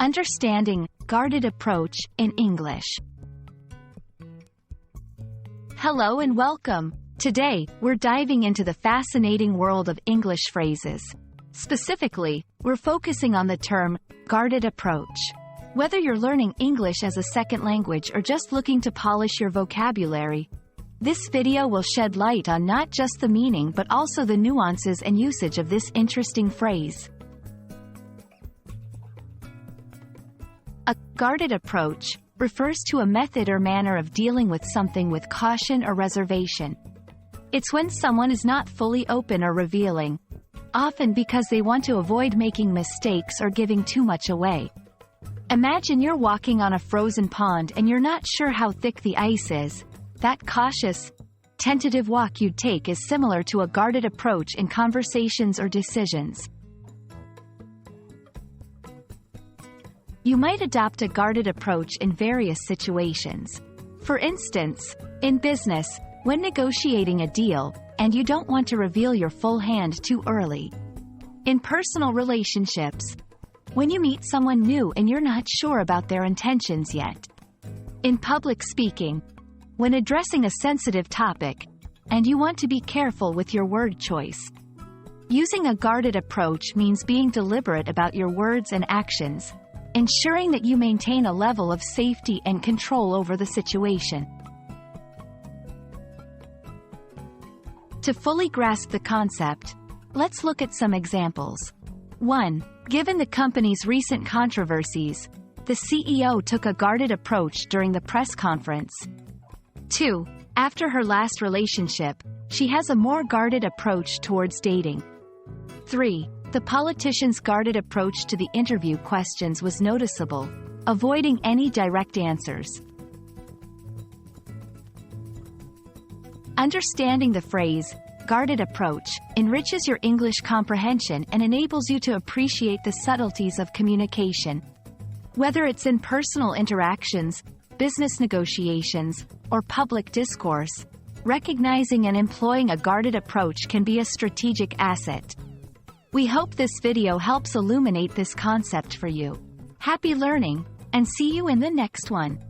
Understanding guarded approach in English. Hello and welcome. Today, we're diving into the fascinating world of English phrases. Specifically, we're focusing on the term guarded approach. Whether you're learning English as a second language or just looking to polish your vocabulary, this video will shed light on not just the meaning but also the nuances and usage of this interesting phrase. A guarded approach refers to a method or manner of dealing with something with caution or reservation. It's when someone is not fully open or revealing, often because they want to avoid making mistakes or giving too much away. Imagine you're walking on a frozen pond and you're not sure how thick the ice is. That cautious, tentative walk you'd take is similar to a guarded approach in conversations or decisions. You might adopt a guarded approach in various situations. For instance, in business, when negotiating a deal, and you don't want to reveal your full hand too early. In personal relationships, when you meet someone new and you're not sure about their intentions yet. In public speaking, when addressing a sensitive topic, and you want to be careful with your word choice. Using a guarded approach means being deliberate about your words and actions, ensuring that you maintain a level of safety and control over the situation. To fully grasp the concept, let's look at some examples. 1. Given the company's recent controversies, the CEO took a guarded approach during the press conference. 2. After her last relationship, she has a more guarded approach towards dating. 3. The politician's guarded approach to the interview questions was noticeable, avoiding any direct answers. Understanding the phrase, guarded approach, enriches your English comprehension and enables you to appreciate the subtleties of communication. Whether it's in personal interactions, business negotiations, or public discourse, recognizing and employing a guarded approach can be a strategic asset. We hope this video helps illuminate this concept for you. Happy learning, and see you in the next one.